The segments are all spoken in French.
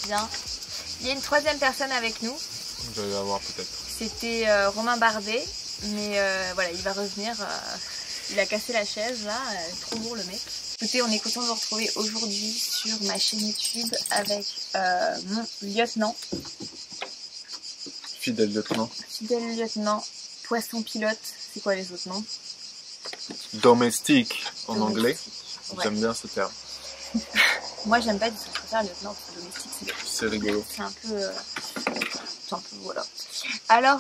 bien. Il y a une troisième personne avec nous. Je vais avoir peut-être. C'était Romain Bardet, mais voilà, il va revenir. Il a cassé la chaise là, trop lourd le mec. Écoutez, on est content de vous retrouver aujourd'hui sur ma chaîne YouTube avec mon lieutenant. Fidèle lieutenant. Fidèle lieutenant, poisson pilote, c'est quoi les autres noms? Domestique en anglais. Ouais. J'aime bien ce terme. Moi j'aime pas du tout, je préfère lieutenant parce que domestique C'est rigolo. c'est un peu voilà. Alors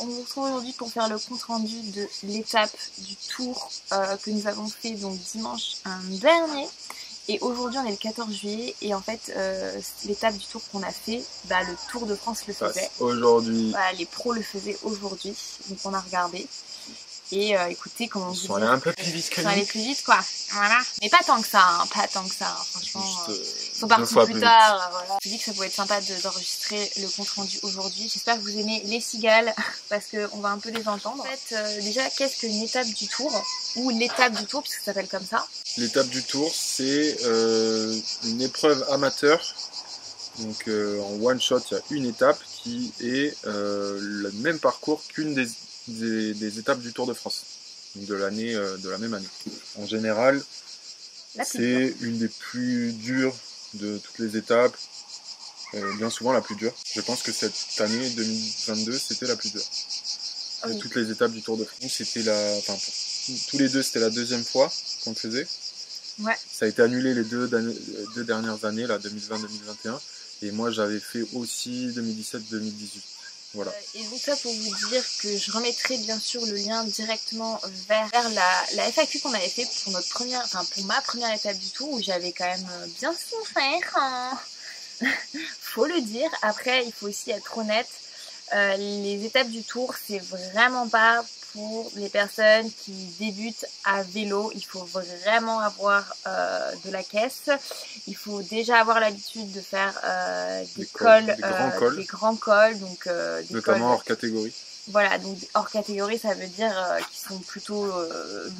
on vous retrouve aujourd'hui pour faire le compte rendu de l'étape du tour que nous avons fait donc dimanche dernier. Et aujourd'hui on est le 14 juillet et en fait l'étape du tour qu'on a fait, bah, le Tour de France le faisait. Aujourd'hui. Voilà, les pros le faisaient aujourd'hui, donc on a regardé. Et écoutez comment Ils sont allés un peu plus vite que nous. Ils sont allés plus vite quoi, voilà. Mais pas tant que ça, hein, pas tant que ça, hein. Franchement. Ils sont partis plus tard, voilà. Je me suis dit que ça pouvait être sympa d'enregistrer le compte rendu aujourd'hui. J'espère que vous aimez les cigales parce qu'on va un peu les entendre. En fait, déjà, qu'est-ce qu'une étape du tour? Ou l'étape du tour, puisque ça s'appelle comme ça. L'étape du tour, c'est une épreuve amateur. Donc en one shot, il y a une étape qui est le même parcours qu'une des étapes du Tour de France, de l'année, de la même année. En général, c'est une des plus dures de toutes les étapes, bien souvent la plus dure. Je pense que cette année 2022, c'était la plus dure. Oui. Toutes les étapes du Tour de France, c'était tous les deux, c'était la deuxième fois qu'on le faisait. Ouais. Ça a été annulé les deux dernières années, là, 2020-2021, et moi j'avais fait aussi 2017-2018. Voilà. Et donc ça pour vous dire que je remettrai bien sûr le lien directement vers la FAQ qu'on avait fait pour pour ma première étape du tour où j'avais quand même bien souffert, hein. Faut le dire. Après il faut aussi être honnête, les étapes du tour c'est vraiment pas pour les personnes qui débutent à vélo. Il faut vraiment avoir de la caisse. Il faut déjà avoir l'habitude de faire des grands cols, donc des notamment cols, hors catégorie. Voilà, donc hors catégorie, ça veut dire qu'ils sont plutôt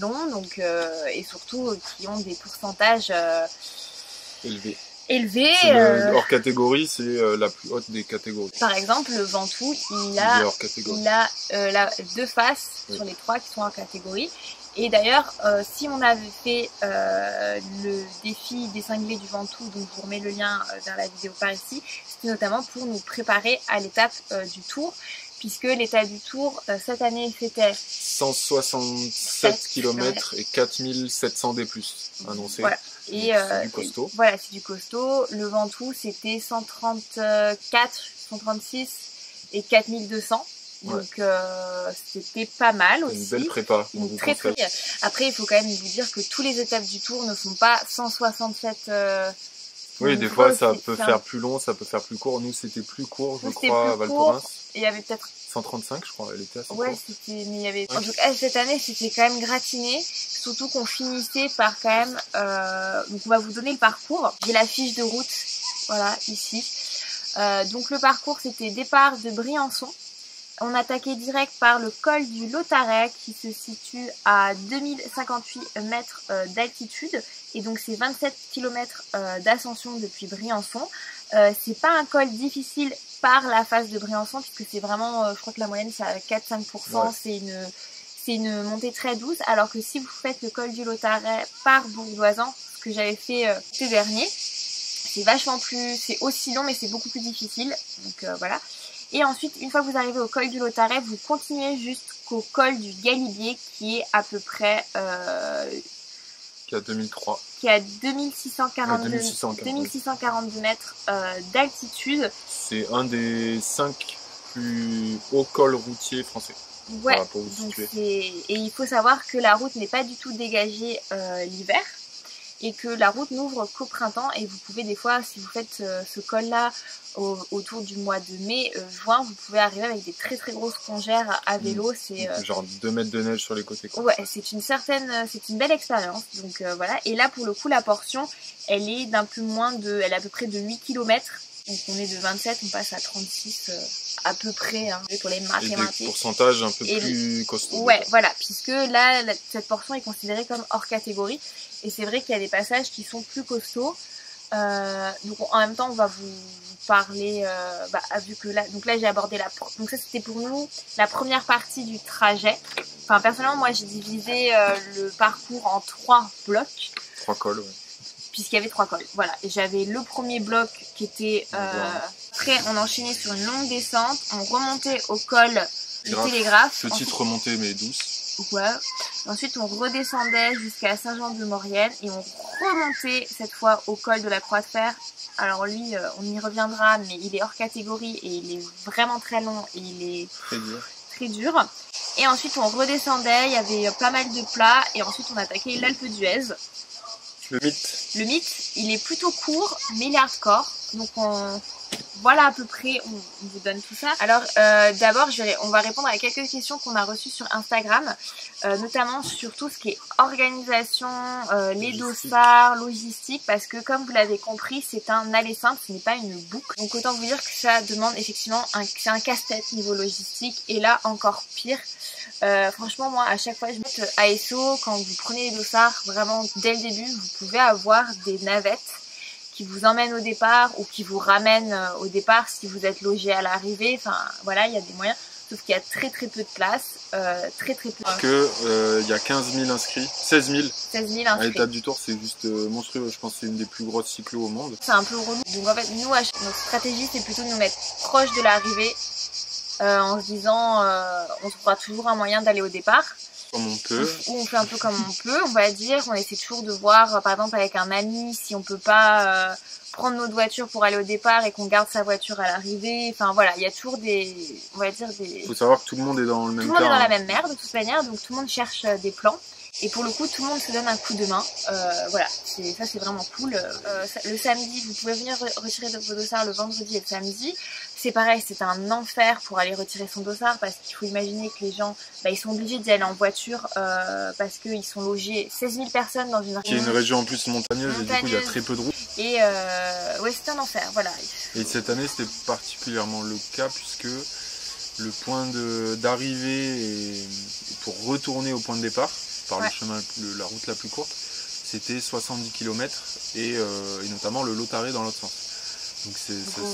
longs, donc et surtout qui ont des pourcentages élevés. Hors catégorie, c'est la plus haute des catégories. Par exemple, le Ventoux, il a deux faces sur les trois qui sont en catégorie. Et d'ailleurs, si on avait fait le défi des cinglés du Ventoux, donc je vous remets le lien vers la vidéo par ici, c'était notamment pour nous préparer à l'étape du Tour, puisque l'étape du Tour, cette année, c'était 167 km et 4700 D+, annoncé. Voilà. Et c'est du costaud. Voilà, c'est du costaud. Le Ventoux, c'était 134, 136 et 4200. Ouais. Donc c'était pas mal aussi. Une belle prépa. Très. Après, il faut quand même vous dire que toutes les étapes du Tour ne sont pas 167. Oui, des fois ça peut faire plus long, ça peut faire plus court. Nous, c'était plus court, je crois, à Val Thorens. Et il y avait peut-être 135, je crois, elle était assez ouais, courte. mais il y avait. En tout cas, cette année, c'était quand même gratiné. Surtout qu'on finissait par quand même. Donc, on va vous donner le parcours. J'ai la fiche de route, voilà, ici. Donc, le parcours, c'était départ de Briançon. On attaquait direct par le col du Lautaret qui se situe à 2058 mètres d'altitude. Et donc, c'est 27 km d'ascension depuis Briançon. C'est pas un col difficile par la face de Briançon puisque c'est vraiment, je crois que la moyenne c'est à 4-5%, ouais. C'est une montée très douce, alors que si vous faites le col du Lautaret par Bourg-d'Oisans, ce que j'avais fait l'été dernier, c'est vachement plus, c'est aussi long mais c'est beaucoup plus difficile, donc voilà. Et ensuite, une fois que vous arrivez au col du Lautaret, vous continuez jusqu'au col du Galibier qui est à peu près qui a 2003. Qui a 2642 mètres d'altitude. C'est un des 5 plus hauts cols routiers français. Ouais, pour vous situer. Et il faut savoir que la route n'est pas du tout dégagée l'hiver et que la route n'ouvre qu'au printemps et vous pouvez des fois, si vous faites ce col-là autour du mois de mai, juin, vous pouvez arriver avec des très très grosses congères à vélo. C'est genre 2 mètres de neige sur les côtés, quoi. Ouais, c'est une belle expérience. Donc voilà. Et là pour le coup la portion, elle est d'un peu moins de, elle est à peu près de 8 km. Donc on est de 27, on passe à 36 à peu près, hein, pour les mathématiques. Et des pourcentages un peu plus costauds. Ouais, voilà, puisque là cette portion est considérée comme hors catégorie. Et c'est vrai qu'il y a des passages qui sont plus costauds. Donc en même temps on va vous parler, vu que là, donc là j'ai abordé donc ça c'était pour nous la première partie du trajet. Enfin personnellement moi j'ai divisé le parcours en 3 blocs. 3 cols, ouais. Puisqu'il y avait 3 cols, voilà. Et j'avais le premier bloc qui était après on enchaînait sur une longue descente, on remontait au col du Télégraphe. Petite remontée mais douce. Ouais. Ensuite on redescendait jusqu'à Saint-Jean-de-Maurienne et on remontait cette fois au col de la Croix de Fer. Alors lui, on y reviendra, mais il est hors catégorie et il est vraiment très long et il est très dur. Et ensuite on redescendait, il y avait pas mal de plats et ensuite on attaquait l'Alpe d'Huez. Le mythe. Le mythe, il est plutôt court, mais il est hardcore. Donc voilà à peu près, on vous donne tout ça. Alors d'abord, on va répondre à quelques questions qu'on a reçues sur Instagram, notamment sur tout ce qui est organisation, les dossards, logistique, parce que comme vous l'avez compris, c'est un aller simple, ce n'est pas une boucle. Donc autant vous dire que ça demande effectivement c'est un casse-tête niveau logistique, et là encore pire. Franchement moi à chaque fois je mets ASO, quand vous prenez les dossards, vraiment dès le début vous pouvez avoir des navettes qui vous emmènent au départ ou qui vous ramènent au départ si vous êtes logé à l'arrivée. Enfin voilà, il y a des moyens, sauf qu'il y a très peu de place, très peu. Parce que il y a 15 000 inscrits, 16 000 inscrits. À l'étape du Tour, c'est juste monstrueux. Je pense que c'est une des plus grosses cyclos au monde. C'est un peu relou. Donc en fait nous notre stratégie c'est plutôt de nous mettre proche de l'arrivée. En se disant on trouvera toujours un moyen d'aller au départ. Comme on peut. Ou on fait un peu comme on peut, on va dire. On essaie toujours de voir, par exemple avec un ami, si on peut pas prendre notre voiture pour aller au départ et qu'on garde sa voiture à l'arrivée. Enfin voilà, il y a toujours on va dire des... Faut savoir que tout le monde est dans le même cas. Tout le monde est dans la même mer de toute manière, donc tout le monde cherche des plans. Et pour le coup, tout le monde se donne un coup de main. Voilà, ça c'est vraiment cool. Le samedi, vous pouvez venir retirer vos dossards le vendredi et le samedi. C'est pareil, c'est un enfer pour aller retirer son dossard parce qu'il faut imaginer que les gens, ils sont obligés d'y aller en voiture parce qu'ils sont logés 16 000 personnes dans une région. Qui est une région en plus montagneuse et du coup il y a très peu de routes. Et ouais, c'est un enfer, voilà. Et cette année c'était particulièrement le cas puisque le point d'arrivée et pour retourner au point de départ par le chemin, la route la plus courte, c'était 70 km et notamment le Lotaré dans l'autre sens. Donc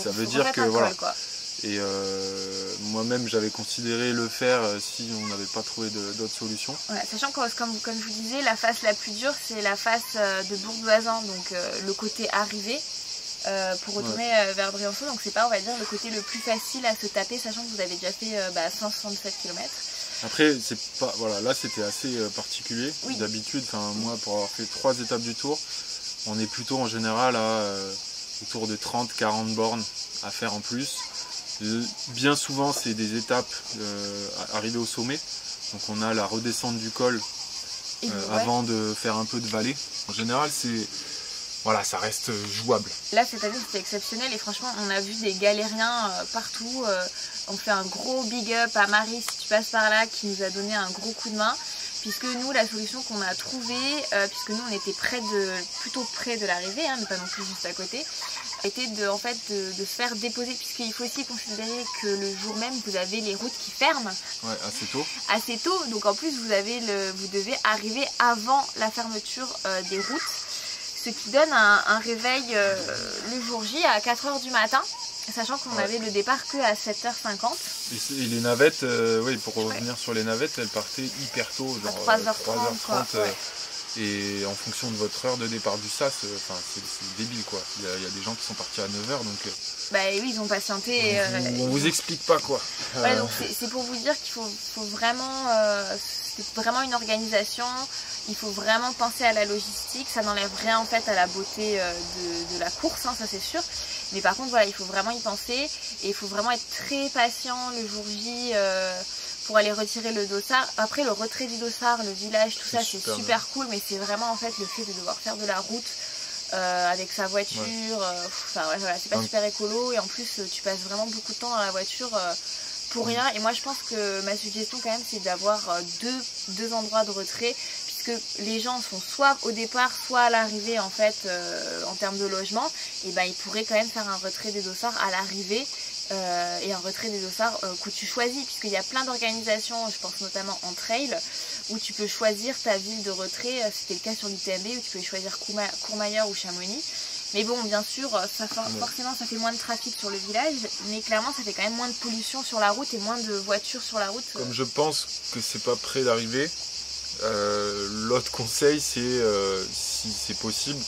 ça veut dire que voilà. Et moi-même j'avais considéré le faire si on n'avait pas trouvé d'autres solutions. Ouais, sachant que comme je vous disais, la face la plus dure c'est la face de Bourg-d'Oisans, donc le côté arrivé pour retourner vers Briançon. Donc c'est pas, on va dire, le côté le plus facile à se taper, sachant que vous avez déjà fait 167 km. Après c'est pas, voilà, là c'était assez particulier. Oui. D'habitude, moi pour avoir fait 3 étapes du Tour, on est plutôt en général à autour de 30-40 bornes à faire en plus. Bien souvent c'est des étapes arrivées au sommet, donc on a la redescente du col avant de faire un peu de vallée. En général voilà, ça reste jouable. Là cette année c'était exceptionnel et franchement on a vu des galériens partout. On fait un gros big up à Marie si tu passes par là, qui nous a donné un gros coup de main. Puisque nous, la solution qu'on a trouvée, puisque nous on était plutôt près de l'arrivée, mais pas non plus juste à côté, était de se faire déposer, puisqu'il faut aussi considérer que le jour même vous avez les routes qui ferment. Ouais, assez tôt. Assez tôt, donc en plus vous devez arriver avant la fermeture des routes, ce qui donne un réveil le jour J à 4 h du matin. Sachant qu'on avait le départ que à 7h50. Et les navettes, pour revenir sur les navettes, elles partaient hyper tôt, genre à 3h30. Et en fonction de votre heure de départ du SAS, c'est débile quoi. Il y a des gens qui sont partis à 9h donc. Oui, ils ont patienté. On vous explique pas quoi. Ouais, donc c'est pour vous dire qu'il faut vraiment. C'est vraiment une organisation. Il faut vraiment penser à la logistique. Ça n'enlève rien en fait à la beauté de la course, ça c'est sûr. Mais par contre, voilà, il faut vraiment y penser et il faut vraiment être très patient le jour J pour aller retirer le dossard. Après, le retrait du dossard, le village, tout ça, c'est super cool, mais c'est vraiment en fait le fait de devoir faire de la route avec sa voiture. Voilà, c'est pas super écolo et en plus, tu passes vraiment beaucoup de temps dans la voiture pour rien. Et moi, je pense que ma suggestion quand même, c'est d'avoir deux endroits de retrait. Que les gens sont soit au départ, soit à l'arrivée en fait en termes de logement, et ils pourraient quand même faire un retrait des dossards à l'arrivée et un retrait des dossards que tu choisis, puisqu'il y a plein d'organisations, je pense notamment en trail, où tu peux choisir ta ville de retrait. C'était le cas sur l'UTMB où tu peux choisir Courmayeur ou Chamonix. Mais bon, bien sûr, forcément ça fait moins de trafic sur le village, mais clairement ça fait quand même moins de pollution sur la route et moins de voitures sur la route. Comme je pense que c'est pas près d'arriver, l'autre conseil c'est, si c'est possible,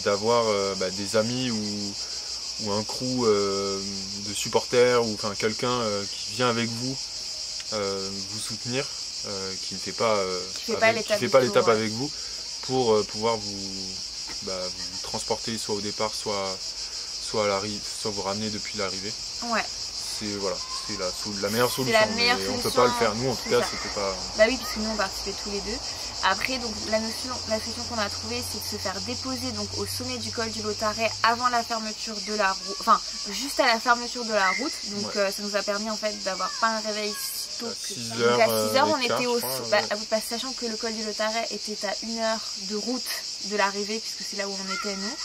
d'avoir des amis ou un crew de supporters ou enfin quelqu'un qui vient avec vous vous soutenir, qui ne fait pas l'étape avec vous, pour pouvoir vous transporter soit au départ, soit à l'arrivée, soit vous ramener depuis l'arrivée. Ouais. C'est la meilleure solution. On peut pas le faire. Nous en tout cas, c'était pas. Bah oui, puisque nous on participait tous les deux. Après, donc la solution qu'on a trouvée, c'est de se faire déposer donc au sommet du col du Lautaret avant la fermeture de la route, enfin juste à la fermeture de la route. Donc ça nous a permis en fait d'avoir pas un réveil si tôt que 6 donc à 6 heures on quart, était au sachant que le col du Lautaret était à 1 heure de route de l'arrivée, puisque c'est là où on était nous.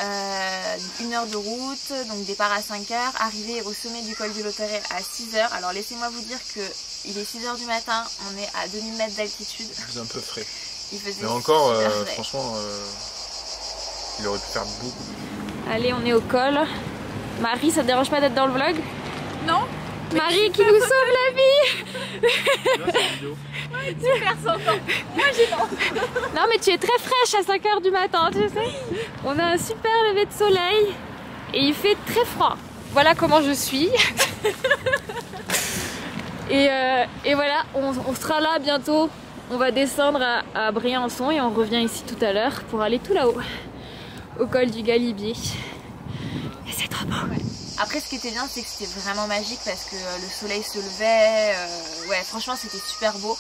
1 heure de route, donc départ à 5 heures, arrivé au sommet du col du Lautaret à 6 heures. Alors laissez-moi vous dire que il est 6 heures du matin, on est à 2000 mètres d'altitude. Il faisait un peu frais. Mais encore, franchement, il aurait pu faire beaucoup. Allez, on est au col. Marie, ça te dérange pas d'être dans le vlog? Non. Marie qui nous sauve la vie. Super sentant. Moi j'ai pas. Non mais tu es très fraîche à 5 heures du matin, tu sais. On a un super lever de soleil et il fait très froid. Voilà comment je suis. et voilà, on sera là bientôt. On va descendre à Briançon et on revient ici tout à l'heure pour aller tout là-haut, au col du Galibier. Et c'est trop beau. Ouais. Après, ce qui était bien, c'est que c'était vraiment magique parce que le soleil se levait. Ouais, franchement, c'était super beau.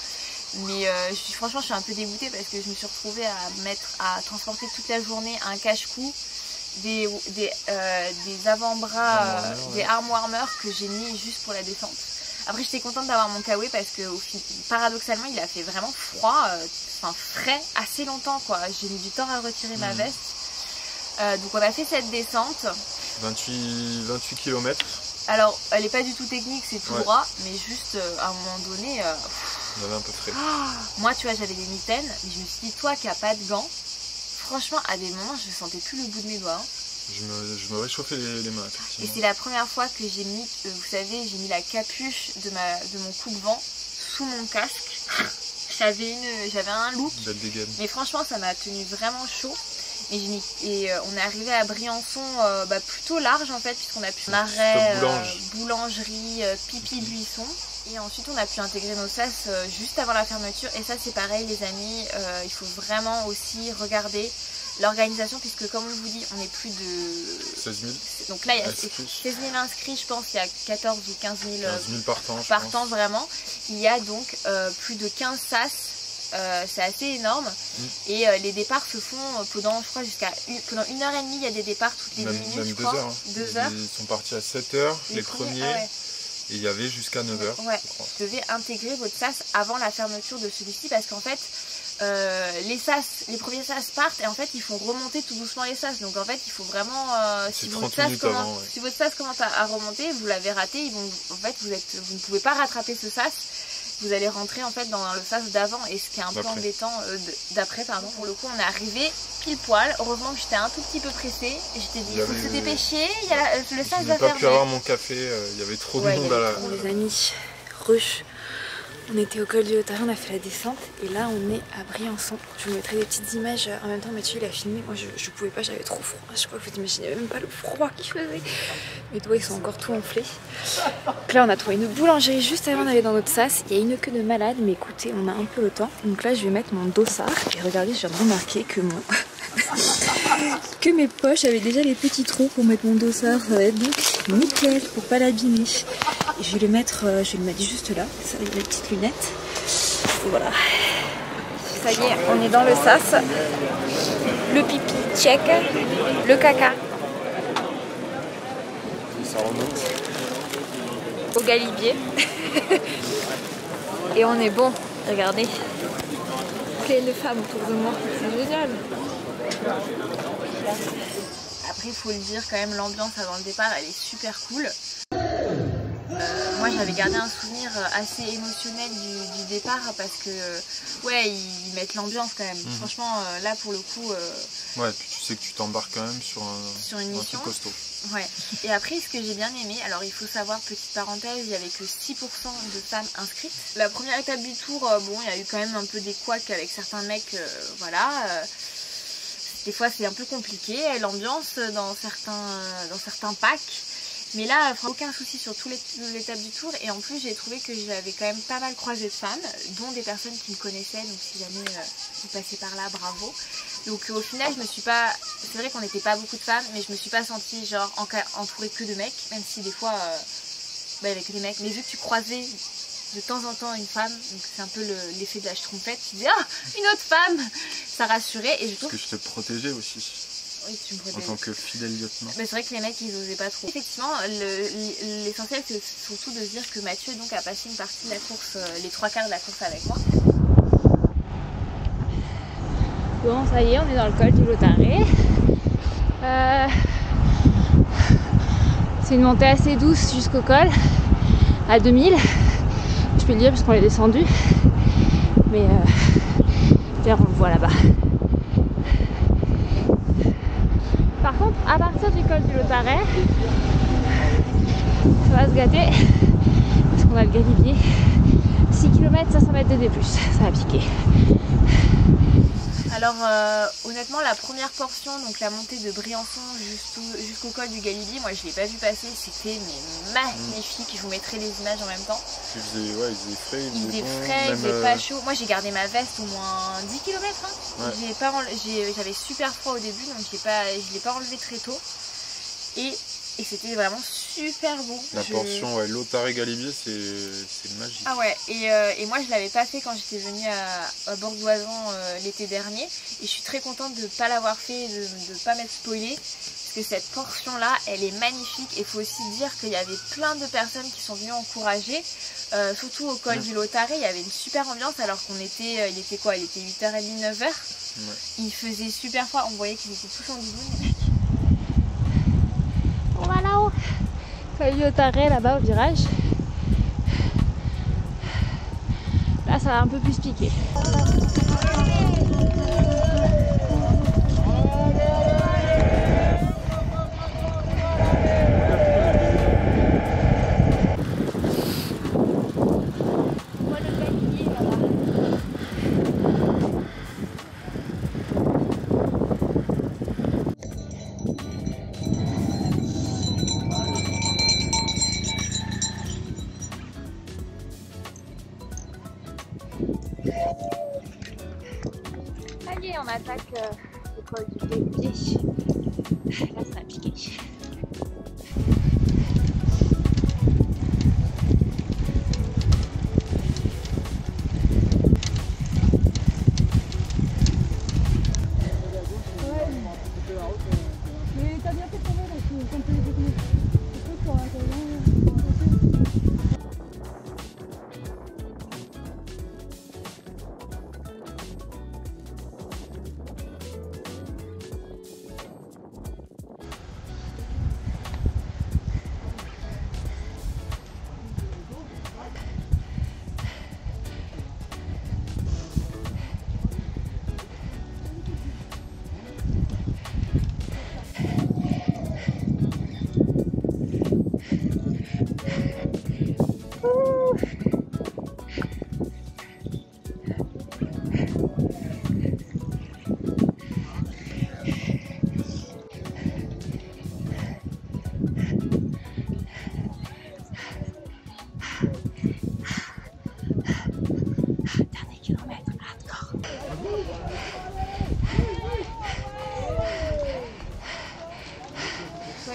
Mais franchement, je suis un peu dégoûtée parce que je me suis retrouvée à transporter toute la journée un cache-cou, des avant-bras, des arm warmers que j'ai mis juste pour la descente. Après, j'étais contente d'avoir mon kawaii parce que paradoxalement, il a fait vraiment froid, frais, assez longtemps, quoi. J'ai mis du temps à retirer ma veste. Donc, on a fait cette descente. 28 km. Alors, elle n'est pas du tout technique, c'est tout droit, mais juste à un moment donné. On avait un peu frais. Moi, tu vois, j'avais des mitaines, mais je me suis dit, toi qui n'as pas de gants, franchement, à des moments, je ne sentais plus le bout de mes doigts. Hein. Je me réchauffais les mains. Et c'est la première fois que j'ai mis, vous savez, j'ai mis la capuche de mon coupe-vent sous mon casque. J'avais un look, mais franchement, ça m'a tenu vraiment chaud. Et on est arrivé à Briançon plutôt large en fait, puisqu'on a pu marais, boulangerie, pipi, buisson. Et ensuite on a pu intégrer nos sas juste avant la fermeture. Et ça c'est pareil les amis, il faut vraiment aussi regarder l'organisation, puisque comme on vous dit, on est plus de 16 000. Donc là il y a 16 000 inscrits, je pense, il y a 14 ou 15 000 partants vraiment. Il y a donc plus de 15 sas. C'est assez énorme et les départs se font pendant, je crois, pendant 1h30. Il y a des départs toutes les 2 minutes, même je crois. 2 heures. Ils sont partis à 7h les premiers et il y avait jusqu'à 9h. Ouais. Vous devez intégrer votre sas avant la fermeture de celui-ci parce qu'en fait les premiers sas partent et en fait ils font remonter tout doucement les sas. Donc en fait il faut vraiment si votre sas commence à remonter, vous l'avez raté, vous ne pouvez pas rattraper ce sas. Vous allez rentrer en fait dans le sas d'avant, et ce qui est un peu embêtant d'après, pardon. Pour le coup, on est arrivé pile poil. Heureusement que j'étais un tout petit peu pressée. Et je t'ai dit, il faut se dépêcher. Il y a le sas va fermer. Je n'ai pas pu avoir mon café. Il y avait trop de monde à la. Les amis, rush. On était au col du Lautaret, on a fait la descente et là on est à Briançon. Je vous mettrai des petites images en même temps. Mathieu il a filmé, moi je pouvais pas, j'avais trop froid. Je crois que vous imaginez même pas le froid qu'il faisait. Mes doigts ils sont encore tout enflés. Donc là on a trouvé une boulangerie juste avant d'aller dans notre sas. Il y a une queue de malade, mais écoutez, on a un peu le temps. Donc là je vais mettre mon dossard et regardez, je viens de remarquer que que mes poches avaient déjà les petits trous pour mettre mon dossard. Ça va être donc nickel pour pas l'abîmer. Et je vais le mettre juste là, ça avec les petites lunettes. Et voilà. Ça y est, on est dans le sas. Le pipi, check. Le caca. Ça remonte. Au Galibier. Et on est bon. Regardez. Quelle de femmes autour de moi. C'est génial. Après, il faut le dire quand même, l'ambiance avant le départ, elle est super cool. Moi, j'avais gardé un souvenir souvenir assez émotionnel du départ parce que ouais, ils mettent l'ambiance quand même. Franchement, là pour le coup. Ouais, puis tu sais que tu t'embarques quand même sur une un mission. truc costaud. Ouais. Et après, ce que j'ai bien aimé, alors il faut savoir, petite parenthèse, il y avait que 6% de femmes inscrites. La première étape du tour, bon, il y a eu quand même un peu des couacs avec certains mecs, voilà. Des fois, c'est un peu compliqué, l'ambiance dans certains packs. Mais là, aucun souci sur toute l'étape du tour. Et en plus, j'ai trouvé que j'avais quand même pas mal croisé de femmes, dont des personnes qui me connaissaient. Donc si jamais vous passez par là, bravo. Donc au final, je me suis pas... C'est vrai qu'on n'était pas beaucoup de femmes, mais je me suis pas sentie genre entourée que de mecs. Même si des fois, il y avait que des mecs. Mais vu que tu croisais de temps en temps une femme, donc c'est un peu l'effet de la schtroumpfette, tu dis « Ah, une autre femme !» Ça rassurait. Et je trouve... Parce que je te protégeais aussi. Oui, tu me en tant que fidèle lieutenant. Mais c'est vrai que les mecs ils osaient pas trop. Effectivement, l'essentiel c'est surtout de se dire que Mathieu donc a passé une partie de la course, les 3/4 de la course avec moi. Bon, ça y est, on est dans le col du Lautaret. C'est une montée assez douce jusqu'au col, à 2000. Je peux le dire parce qu'on est descendu. Mais d'ailleurs on le voit là-bas. Par contre, à partir du col du Lautaret, ça va se gâter parce qu'on a le galibier. 6 km, 500 mètres de D+, ça va piquer. Alors honnêtement, la première portion, donc la montée de Briançon jusqu'au col du Galibier, moi je l'ai pas vu passer, c'était magnifique. Je vous mettrai les images en même temps. Il faisait frais, il faisait frais, il faisait pas chaud. Moi j'ai gardé ma veste au moins 10 km. Hein. Ouais. J'avais super froid au début, donc je l'ai pas enlevé très tôt. Et c'était vraiment super beau. La portion Lautaret-Galibier, c'est magique. Ah ouais, et moi je l'avais pas fait quand j'étais venue à Bordeaux-Oison l'été dernier. Et je suis très contente de ne pas l'avoir fait, de ne pas m'être spoilée. Parce que cette portion-là, elle est magnifique. Et il faut aussi dire qu'il y avait plein de personnes qui sont venues encourager. Surtout au col du Lautaret, il y avait une super ambiance alors qu'on était, il était 8h30, 9h. Ouais. Il faisait super froid, on voyait qu'ils étaient tous en doudoune. On va là-haut. Col du Lautaret là-bas au virage. Là ça va un peu plus piquer. Allez, on attaque le col du Galibier. Là, ça va piquer. Mais t'as bien fait de tomber parce que quand tu les écoutes, c'est pour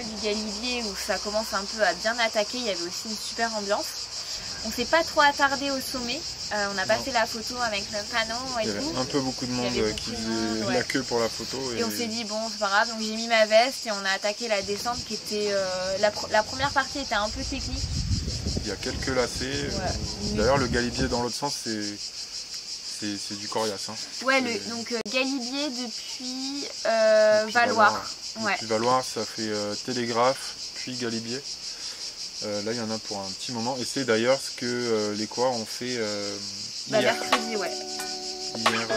du Galibier où ça commence un peu à bien attaquer, il y avait aussi une super ambiance. On s'est pas trop attardé au sommet, on a passé la photo avec le panneau et tout. Il y avait un peu beaucoup de monde qui faisait la queue pour la photo. Et on s'est dit bon c'est pas grave, donc j'ai mis ma veste et on a attaqué la descente qui était... la première partie était un peu technique. Il y a quelques lacets. Ouais. D'ailleurs le Galibier dans l'autre sens c'est du coriace. Hein. Ouais, donc Galibier depuis Valoir. Depuis Valoir, ça fait Télégraphe, puis Galibier. Là, il y en a pour un petit moment. Et c'est d'ailleurs ce que les Koa ont fait hier. Mercredi, ouais. Hier,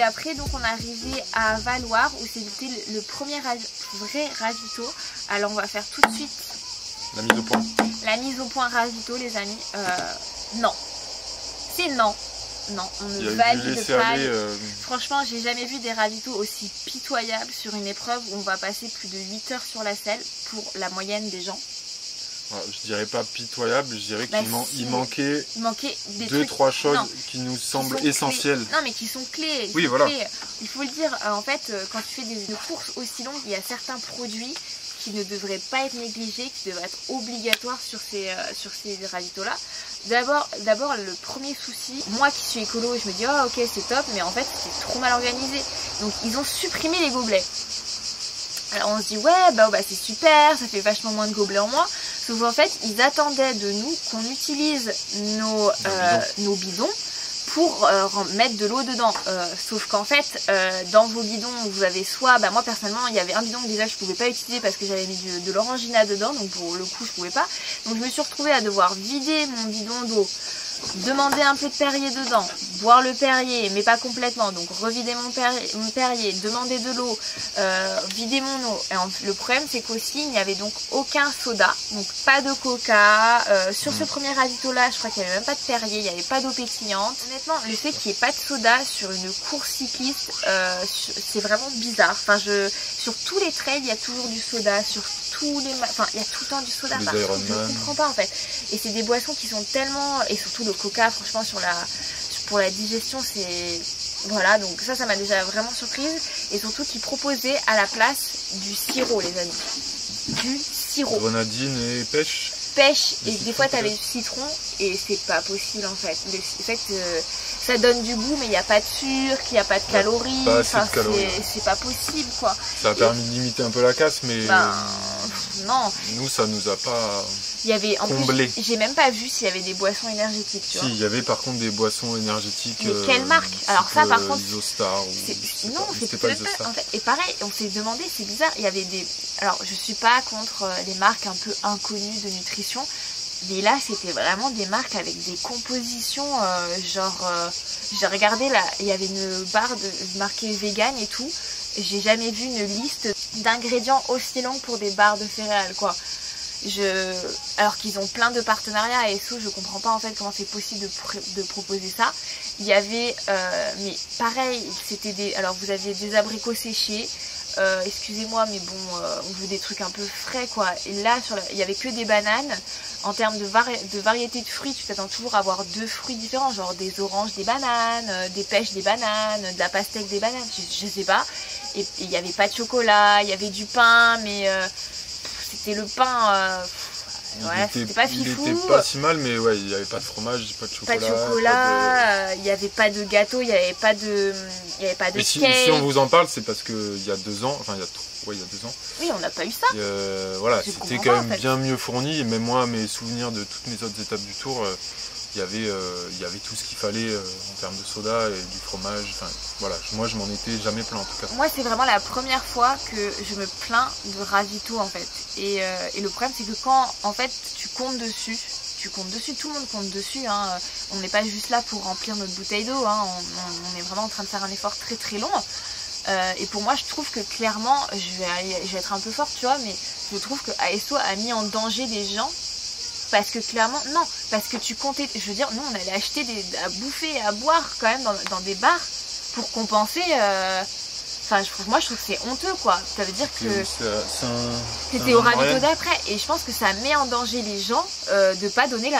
Et après donc on est arrivé à Valloire où c'était le premier vrai ravito. Alors on va faire tout de suite la mise au point. La mise au point ravito les amis. Non. C'est non. Non, on ne valide pas. Franchement, j'ai jamais vu des ravitaux aussi pitoyables sur une épreuve où on va passer plus de 8 heures sur la selle pour la moyenne des gens. Je dirais pas pitoyable, je dirais qu'il manquait des 2-3 choses qui nous semblent essentielles. Non mais qui sont clés. Oui, voilà. Il faut le dire, en fait, quand tu fais des courses aussi longues, il y a certains produits qui ne devraient pas être négligés, qui devraient être obligatoires sur ces ravitaux là. D'abord le premier souci, moi qui suis écolo, je me dis oh ok c'est top, mais en fait c'est trop mal organisé. Donc ils ont supprimé les gobelets. Alors on se dit ouais bah c'est super, ça fait vachement moins de gobelets en moins. Sauf qu'en fait ils attendaient de nous qu'on utilise nos bidons pour mettre de l'eau dedans. Sauf qu'en fait dans vos bidons vous avez soit, moi personnellement il y avait un bidon que déjà je pouvais pas utiliser parce que j'avais mis de l'orangina dedans, donc pour le coup je pouvais pas. Donc je me suis retrouvée à devoir vider mon bidon d'eau, demander un peu de Perrier dedans, boire le Perrier mais pas complètement, donc revider mon Perrier, demander de l'eau, vider mon eau. Et le problème c'est qu'aussi il n'y avait donc aucun soda, donc pas de coca. Sur ce premier ravito là je crois qu'il n'y avait même pas de Perrier, il n'y avait pas d'eau pétillante. Honnêtement le fait qu'il n'y ait pas de soda sur une course cycliste c'est vraiment bizarre. Enfin sur tous les trails il y a toujours du soda, sur tous les il y a tout le temps du soda partout, je ne comprends pas en fait. Et c'est des boissons qui sont tellement, et surtout le coca franchement pour la digestion c'est voilà, donc ça m'a déjà vraiment surprise. Et surtout qu'ils proposaient à la place du sirop les amis, du sirop, grenadine et pêche et des fois t'avais du citron et c'est pas possible en fait. Le fait ça donne du goût mais il n'y a pas de sucre, il n'y a pas de calories, c'est pas possible quoi. Ça a permis de limiter un peu la casse mais non, nous ça nous a pas comblé. J'ai même pas vu s'il y avait des boissons énergétiques, tu vois. Si, il y avait par contre des boissons énergétiques. Mais quelle marque? Alors ça par contre Isostar non, c'est pas Isostar. En fait, et pareil, on s'est demandé, c'est bizarre, il y avait des... Alors je suis pas contre les marques un peu inconnues de nutrition, mais là c'était vraiment des marques avec des compositions j'ai regardé là, il y avait une barre marquée vegan et tout. J'ai jamais vu une liste d'ingrédients aussi longue pour des barres de céréales quoi. Alors qu'ils ont plein de partenariats et SO, je comprends pas en fait comment c'est possible de proposer ça. Il y avait, mais pareil, c'était des... Alors vous aviez des abricots séchés, excusez-moi mais bon, on veut des trucs un peu frais quoi. Et là, il y avait que des bananes. En termes de variété de fruits, tu t'attends toujours à avoir 2 fruits différents, genre des oranges, des bananes, des pêches, des bananes, de la pastèque, des bananes, je sais pas. Et il n'y avait pas de chocolat, il y avait du pain, mais c'était le pain... ouais, c'était pas fifou. Il était pas si mal, mais ouais, il n'y avait pas de fromage, pas de chocolat. Pas de chocolat, il n'y avait pas de gâteau, il n'y avait pas de mais cake. Si on vous en parle, c'est parce qu'il y a 2 ans, enfin il y a 2 ans. Oui, on n'a pas eu ça. Voilà, c'était quand même bien mieux fourni. Et même moi, mes souvenirs de toutes mes autres étapes du tour, il y avait tout ce qu'il fallait en termes de soda et du fromage. Enfin, voilà, moi je m'en étais jamais plaint en tout cas. Moi c'est vraiment la première fois que je me plains de ravito en fait. Et le problème c'est que quand en fait tu comptes dessus, tu comptes dessus, tout le monde compte dessus, hein. On n'est pas juste là pour remplir notre bouteille d'eau, hein. On est vraiment en train de faire un effort très très long. Et pour moi je trouve que clairement, je vais être un peu forte tu vois, mais je trouve que ASO a mis en danger des gens. Parce que clairement, non, parce que tu comptais, je veux dire, nous on allait acheter à bouffer, à boire quand même dans des bars pour compenser. Enfin, moi je trouve que c'est honteux quoi. Ça veut dire que c'était au ravito d'après. Et je pense que ça met en danger les gens de pas donner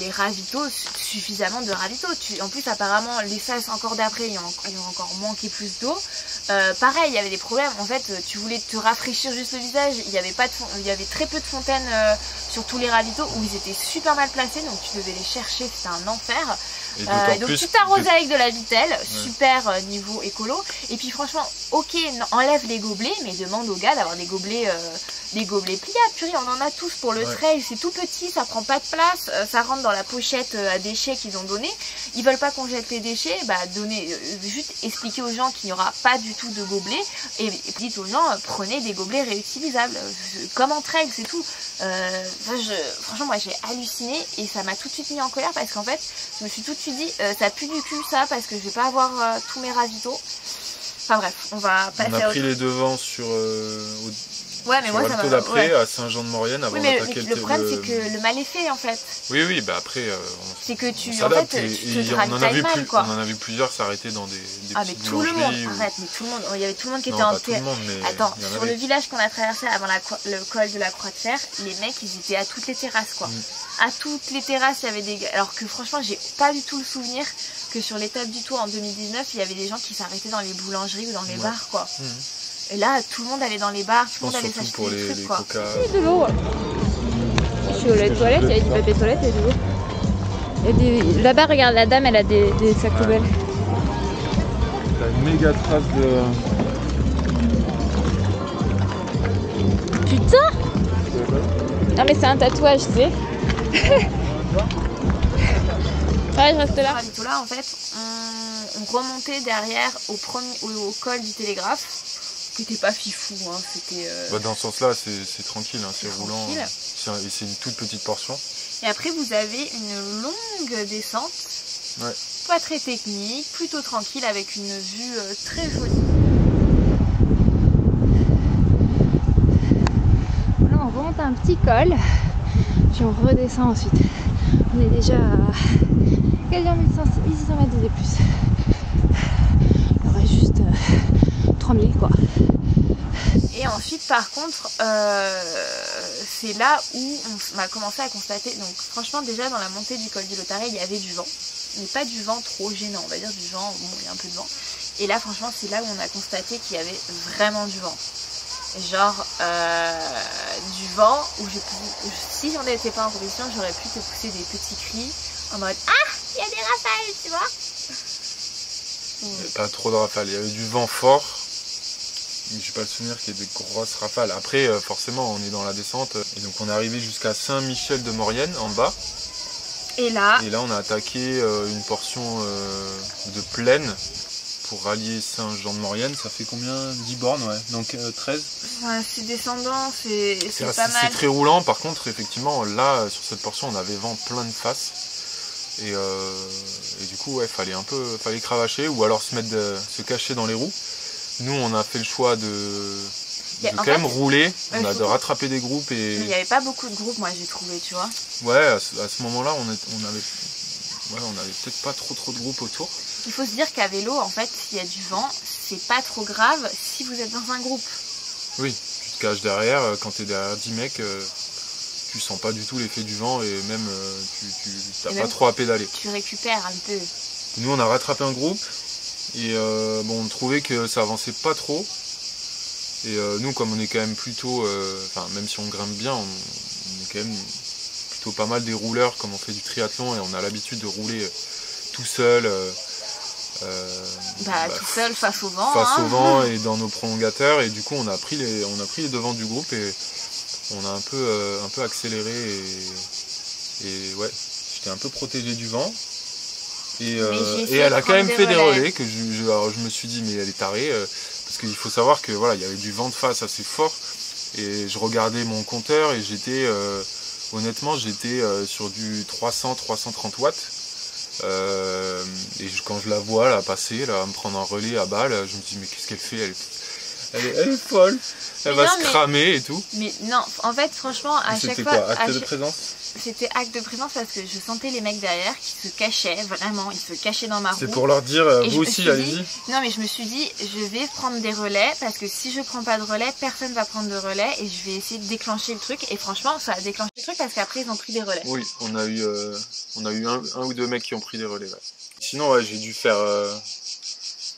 les ravitaux, suffisamment de ravitaux. En plus, apparemment, les salles encore d'après, ils ont encore manqué plus d'eau. Pareil, il y avait des problèmes. En fait, tu voulais te rafraîchir juste le visage. Il y avait très peu de fontaines sur tous les ravitaux où ils étaient super mal placés. Donc tu devais les chercher, c'était un enfer. Donc tu t'arroses avec de la vitelle, super niveau écolo. Et puis franchement, ok, enlève les gobelets, mais demande aux gars d'avoir des gobelets pliables. Purée, on en a tous pour le trail, c'est tout petit, ça prend pas de place, ça rentre dans la pochette à déchets qu'ils ont donné. Ils veulent pas qu'on jette les déchets, bah juste expliquer aux gens qu'il n'y aura pas du tout de gobelets et dites aux gens prenez des gobelets réutilisables, comme en trail, c'est tout. Franchement, moi j'ai halluciné et ça m'a tout de suite mis en colère parce qu'en fait, je me suis tout de suite dit ça pue du cul ça parce que je vais pas avoir tous mes ravitaux. Enfin bref, on va passer à pris les devants sur mais moi ça m'a d'après à Saint-Jean-de-Maurienne avant d'attaquer le problème c'est que le mal est fait en fait. Oui, bah après c'est que tu on en fait tu te ravitailles mal quoi. On en a vu plusieurs s'arrêter dans des petites mais tout le monde, arrête, mais tout le monde, il y avait tout le monde qui était en terre. Attends, sur le village qu'on a traversé avant le col de la Croix de Fer, les mecs ils étaient à toutes les terrasses quoi. À toutes les terrasses il y avait des gars, alors que franchement j'ai pas du tout le souvenir que sur l'étape du Tour en 2019 il y avait des gens qui s'arrêtaient dans les boulangeries ou dans les bars quoi. Et là tout le monde allait dans les bars, tout le monde allait s'acheter des trucs quoi. Il y a de l'eau. Je suis aux toilettes, il y a du papier toilette et de l'eau. Là-bas regarde, la dame elle a des sacs poubelles. T'as une méga trace de... Putain! Ah mais c'est un tatouage, tu sais. Ouais, je reste là. Là, en fait, on remontait derrière au col du Télégraphe, qui n'était pas fifou, hein, c'était... dans ce sens-là, c'est tranquille, hein, c'est roulant. Et c'est une toute petite portion. Et après, vous avez une longue descente, pas très technique, plutôt tranquille, avec une vue très jolie. Là, on remonte un petit col, puis on redescend ensuite. On est déjà à quasiment 1600 mètres de D+. Il y aurait juste 3000 quoi. Et ensuite par contre c'est là où on a commencé à constater, donc franchement déjà dans la montée du col du Lautréamont il y avait du vent, mais pas du vent trop gênant, on va dire du vent, bon il y a un peu de vent. Et là franchement c'est là où on a constaté qu'il y avait vraiment du vent. Genre du vent où si j'en étais pas en compétition j'aurais pu te pousser des petits cris en mode ah il y a des rafales tu vois. Il n'y avait pas trop de rafales, il y avait du vent fort, mais j'ai pas le souvenir qu'il y ait de grosses rafales. Après forcément on est dans la descente et donc on est arrivé jusqu'à Saint-Michel-de-Maurienne en bas. Et là on a attaqué une portion de plaine pour rallier Saint-Jean-de-Maurienne. Ça fait combien? 10 bornes, ouais. Donc 13. Ouais, c'est descendant, c'est pas mal. C'est très roulant. Par contre, effectivement, là, sur cette portion, on avait vent plein de face. Et du coup, ouais, fallait cravacher ou alors se cacher dans les roues. Nous, on a fait le choix de quand même rouler, de rattraper des groupes. Mais il n'y avait pas beaucoup de groupes, moi, j'ai trouvé, tu vois. Ouais, à ce moment-là, on avait peut-être pas trop de groupes autour. Il faut se dire qu'à vélo, en fait, s'il y a du vent, c'est pas trop grave si vous êtes dans un groupe. Oui, tu te caches derrière, quand tu es derrière 10 mecs, tu sens pas du tout l'effet du vent et même tu n'as pas trop à pédaler. Tu récupères un peu. Nous, on a rattrapé un groupe et on trouvait que ça avançait pas trop. Et nous, comme on est quand même plutôt, même si on grimpe bien, on est quand même plutôt pas mal des rouleurs, comme on fait du triathlon et on a l'habitude de rouler tout seul. Tout seul face au vent. Face au vent et dans nos prolongateurs. Et du coup, on a pris les devants du groupe et on a un peu accéléré. Et ouais, j'étais un peu protégé du vent. Et elle a quand même fait des relais que je me suis dit, mais elle est tarée. Parce qu'il faut savoir que voilà, il y avait du vent de face assez fort. Et je regardais mon compteur et j'étais honnêtement j'étais sur du 300-330 watts. Et quand je la vois là passer, là, me prendre un relais à balle, je me dis mais qu'est-ce qu'elle fait, elle est folle, elle va se cramer et tout. Mais non, en fait franchement à chaque fois... C'était quoi, acte de présence? C'était acte de présence parce que je sentais les mecs derrière qui se cachaient, vraiment, ils se cachaient dans ma roue. C'est pour leur dire, vous aussi, allez-y. Non mais je me suis dit, je vais prendre des relais parce que si je prends pas de relais, personne va prendre de relais et je vais essayer de déclencher le truc. Et franchement, ça a déclenché le truc parce qu'après ils ont pris des relais. Oui, on a eu un ou deux mecs qui ont pris des relais. Ouais. Sinon, ouais, j'ai dû faire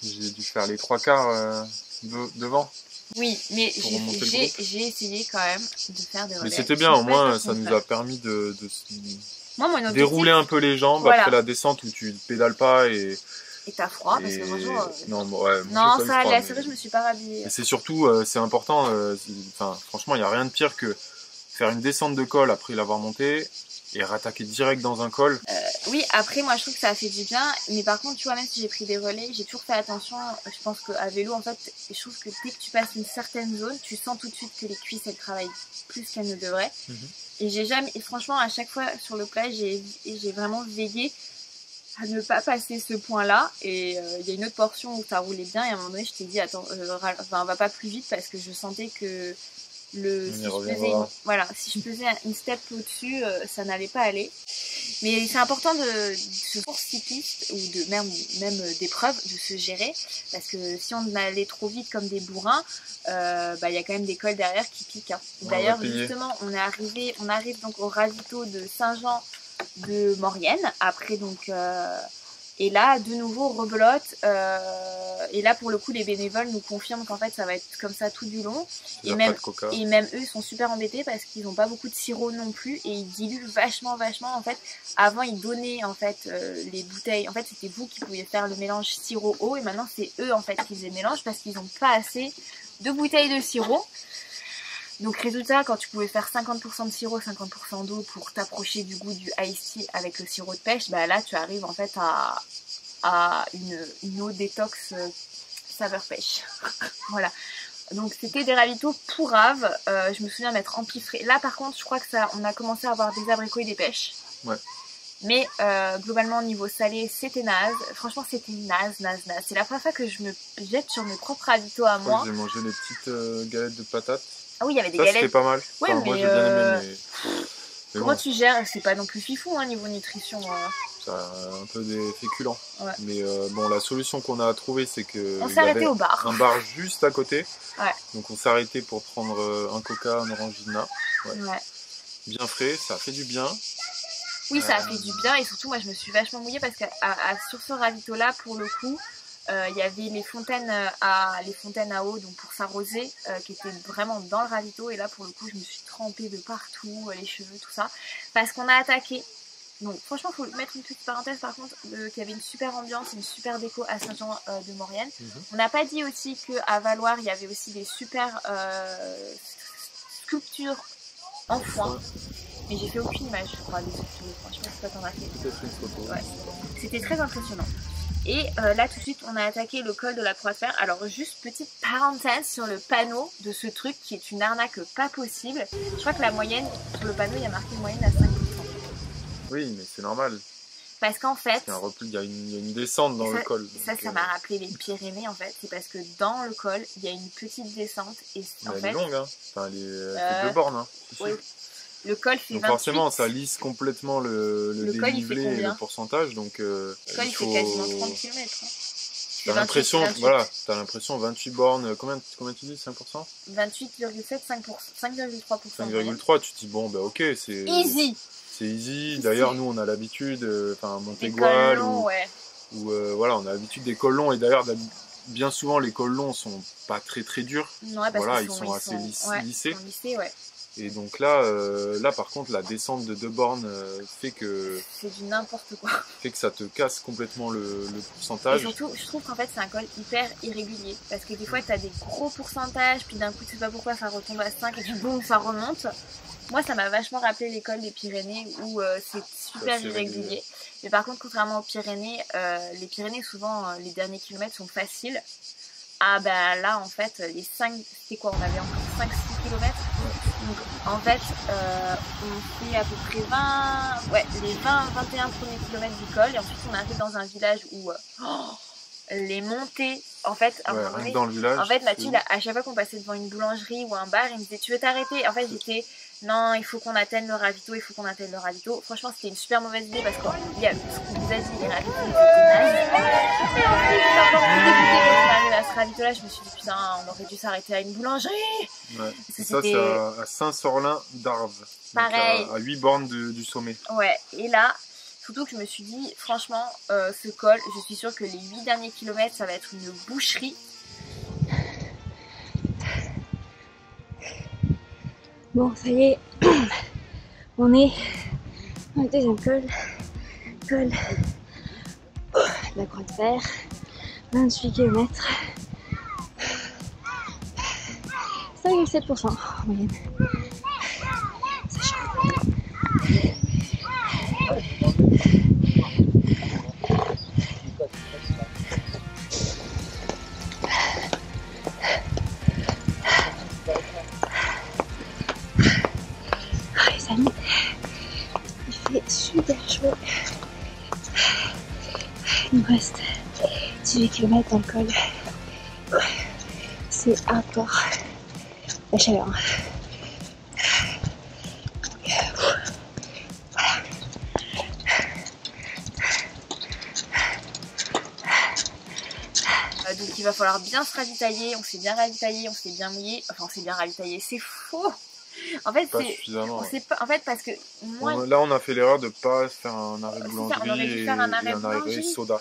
les 3/4 devant. Oui, mais j'ai essayé quand même de faire des relais. Mais c'était bien, au moins ça nous a permis de moi, dérouler un peu les jambes après la descente où tu pédales pas et t'as froid parce que franchement... non, ça allait, c'est vrai, je me suis pas rhabillée. Et c'est surtout, c'est important, franchement il n'y a rien de pire que faire une descente de col après l'avoir monté et rattaquer direct dans un col. Oui, après moi je trouve que ça a fait du bien, mais par contre tu vois, même si j'ai pris des relais, j'ai toujours fait attention. Je pense qu'à vélo en fait, je trouve que dès que tu passes une certaine zone, tu sens tout de suite que les cuisses elles travaillent plus qu'elles ne devraient. Et j'ai jamais, et franchement à chaque fois sur le plat j'ai vraiment veillé à ne pas passer ce point là. Et il y a une autre portion où ça roulait bien et à un moment donné je t'ai dit attends, va pas plus vite parce que je sentais que si je faisais une step au-dessus, ça n'allait pas aller. Mais c'est important de ce course cycliste ou de même d'épreuve de se gérer parce que si on allait trop vite comme des bourrins, y a quand même des cols derrière qui piquent. Hein. D'ailleurs justement on arrive donc au ravito de Saint-Jean de Maurienne après donc et là de nouveau rebelote et là pour le coup les bénévoles nous confirment qu'en fait ça va être comme ça tout du long et même eux sont super embêtés parce qu'ils n'ont pas beaucoup de sirop non plus et ils diluent vachement en fait. Avant ils donnaient en fait les bouteilles, en fait c'était vous qui pouviez faire le mélange sirop eau et maintenant c'est eux en fait qui faisaient le mélange parce qu'ils n'ont pas assez de bouteilles de sirop. Donc résultat, quand tu pouvais faire 50% de sirop, 50% d'eau pour t'approcher du goût du iced tea avec le sirop de pêche, bah là tu arrives en fait à une eau détox saveur pêche. Voilà. Donc c'était des ravitaux pourraves. Je me souviens m'être empiffrée. Là par contre je crois que on a commencé à avoir des abricots et des pêches. Ouais. Mais globalement au niveau salé c'était naze. Franchement c'était naze. C'est la première fois que je me jette sur mes propres ravitaux à moi. J'ai mangé les petites galettes de patates. Ah oui, il y avait des galettes. C'était pas mal. Ouais, enfin, moi j'ai bien aimé, mais comment tu gères? C'est pas non plus fifou hein, niveau nutrition. Ça a un peu des féculents. Ouais. Mais bon, la solution qu'on a trouvée, c'est que on s'est arrêté au bar. Un bar juste à côté. Ouais. Donc on s'est arrêté pour prendre un coca, un orangina. Ouais. Bien frais, ça a fait du bien. Oui, ça a fait du bien et surtout moi je me suis vachement mouillée parce que sur ce ravito là pour le coup. Il y avait les fontaines à eau donc pour s'arroser qui étaient vraiment dans le ravito et là pour le coup je me suis trempée de partout, les cheveux, tout ça parce qu'on a attaqué. Donc franchement il faut mettre une petite parenthèse par contre qu'il y avait une super ambiance, une super déco à Saint-Jean de Maurienne. On n'a pas dit aussi qu'à Valloire il y avait aussi des super sculptures en foin. Mais j'ai fait aucune image je crois des sculptures, franchement c'est pas t'en as fait. Peut-être une photo. Ouais. C'était très impressionnant. Et là tout de suite on a attaqué le col de la Croix de Fer. Alors juste petite parenthèse sur le panneau de ce truc qui est une arnaque pas possible. Je crois que la moyenne, sur le panneau il y a marqué une moyenne à 5%. Oui mais c'est normal. Parce qu'en fait... il y a une descente dans le col. Donc, ça m'a rappelé les Pyrénées en fait. C'est parce que dans le col il y a une petite descente. Et en fait, elle est longue hein. Enfin elle fait 2 bornes hein. Oui. Le col fait donc 28. forcément ça lisse complètement le dénivelé et le pourcentage donc le col il fait quasiment 30 km hein. T'as l'impression, voilà, t'as l'impression 28 bornes, combien tu dis 5%? 28,7, 5%, 5,3%. 5,3, tu te dis bon bah ok c'est easy. C'est easy, d'ailleurs nous on a l'habitude, enfin Montégoal ou voilà on a l'habitude des cols longs et d'ailleurs bien souvent les cols longs sont pas très durs, ouais, voilà ils sont assez lissés. Ouais. Et donc là par contre la descente de 2 bornes fait que... C'est du n'importe quoi. Fait que ça te casse complètement le pourcentage. Et surtout je trouve qu'en fait c'est un col hyper irrégulier. Parce que des fois t'as des gros pourcentages, puis d'un coup tu sais pas pourquoi ça retombe à 5 et puis boum ça remonte. Moi ça m'a vachement rappelé l'école des Pyrénées où c'est super irrégulier. Mais par contre contrairement aux Pyrénées, les Pyrénées souvent les derniers kilomètres sont faciles. Ah bah là en fait les 5, c'était quoi, on avait encore 5-6 km. Donc En fait, on fait à peu près 20, ouais, les 20-21 premiers kilomètres du col et ensuite on arrive dans un village où les montées, en fait, à un moment donné, dans le village, en fait, Mathilde, à chaque fois qu'on passait devant une boulangerie ou un bar, il me disait tu veux t'arrêter? En fait, j'étais non, il faut qu'on atteigne le ravito, il faut qu'on atteigne le ravito. Franchement, c'était une super mauvaise idée parce qu'il y a ce qu'on vous a dit, les ravitos, ils étaient nazes. Et ensuite, j'étais encore plus dégoûtée quand on arrive à ce ravito là, je me suis dit putain, on aurait dû s'arrêter à une boulangerie. Ouais. Et ça, c'est à Saint-Sorlin d'Arves. Pareil. À 8 bornes du sommet. Ouais, et là, surtout que je me suis dit, franchement, ce col, je suis sûre que les 8 derniers kilomètres, ça va être une boucherie. Bon, ça y est, on est dans le deuxième col de la Croix de Fer, 28 km, 5,7% en moyenne. C'est chaud. Les amis, il fait super chaud. Il nous reste 18 km dans le col. C'est hardcore. La chaleur. Donc il va falloir bien se ravitailler, on s'est bien ravitaillé, on s'est bien mouillé, enfin on s'est bien ravitaillé, c'est faux. En fait, pas suffisamment. en fait, parce que moi... Là, on a fait l'erreur de ne pas faire un arrêt de boulangerie on aurait dû faire un arrêt et un arrêt soda.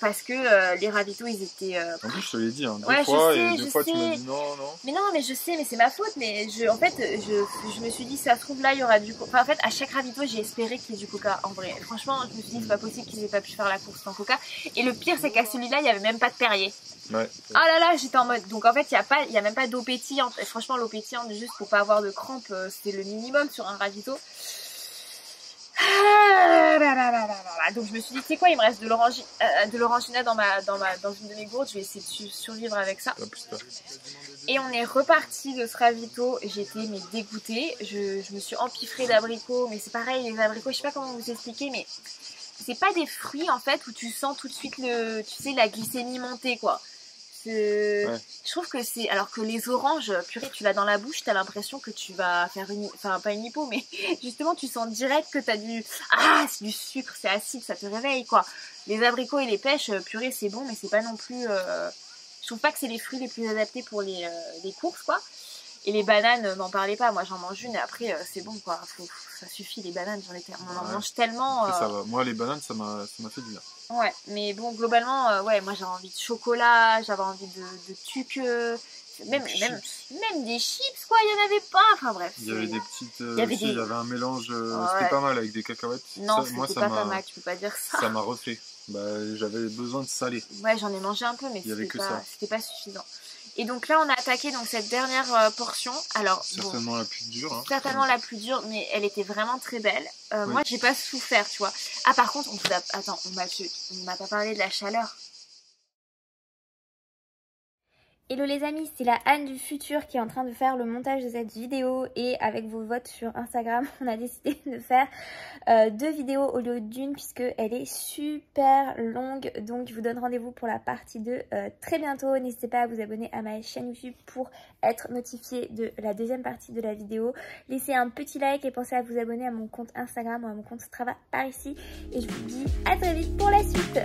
Parce que les ravitaux, ils étaient... En plus, je te l'ai dit, hein, ouais, deux fois, sais, et deux fois tu m'as dit non. Mais non, mais je sais, mais c'est ma faute. Mais en fait, je me suis dit, ça se trouve là, il y aura du coca. Enfin, en fait, à chaque ravito, j'ai espéré qu'il y ait du coca. En vrai, franchement, je me suis dit, c'est pas possible qu'ils aient pas pu faire la course sans coca. Et le pire, c'est qu'à celui-là, il y avait même pas de Perrier. Ouais. Oh là là, j'étais en mode. Donc en fait, il y a même pas d'eau pétillante. Et franchement, l'eau pétillante, juste pour pas avoir de crampes, c'était le minimum sur un ravito. Donc je me suis dit, tu sais quoi, il me reste de l'orangina dans une de mes gourdes, je vais essayer de survivre avec ça. Et on est reparti de ce ravito, j'étais mais dégoûtée, je me suis empiffrée d'abricots, mais c'est pareil, les abricots, je sais pas comment vous expliquer, mais c'est pas des fruits en fait où tu sens tout de suite la glycémie monter quoi. Ouais. Je trouve que c'est... Alors que les oranges, purée, tu l'as dans la bouche, t'as l'impression que tu vas faire une... Enfin, pas une hypo, mais justement, tu sens direct que t'as du... Ah, c'est du sucre, c'est acide, ça te réveille, quoi. Les abricots et les pêches, purée, c'est bon, mais c'est pas non plus... Je trouve pas que c'est les fruits les plus adaptés pour les courses, quoi. Et les bananes, n'en parlez pas. Moi, j'en mange une et après, c'est bon, quoi. Ça suffit, les bananes, on en mange tellement... Ça va. Moi, les bananes, ça m'a fait du bien. Ouais, mais bon, globalement, ouais, moi j'avais envie de chocolat, j'avais envie de tuque, même des chips, quoi, il y en avait pas, enfin bref. Il y avait des petites, il y avait un mélange, c'était pas mal avec des cacahuètes. Non, c'était pas mal, tu peux pas dire ça. Ça m'a refait, j'avais besoin de salé. Ouais, j'en ai mangé un peu, mais c'était pas suffisant. Et donc là, on a attaqué donc cette dernière portion. Alors certainement la plus dure. Hein. Certainement la plus dure, mais elle était vraiment très belle. Oui. Moi, j'ai pas souffert, tu vois. Ah, par contre, on m'a pas parlé de la chaleur. Hello les amis, c'est la Anne du futur qui est en train de faire le montage de cette vidéo et avec vos votes sur Instagram, on a décidé de faire 2 vidéos au lieu d'une puisque elle est super longue. Donc je vous donne rendez-vous pour la partie 2 très bientôt. N'hésitez pas à vous abonner à ma chaîne YouTube pour être notifié de la deuxième partie de la vidéo. Laissez un petit like et pensez à vous abonner à mon compte Instagram ou à mon compte Strava par ici. Et je vous dis à très vite pour la suite.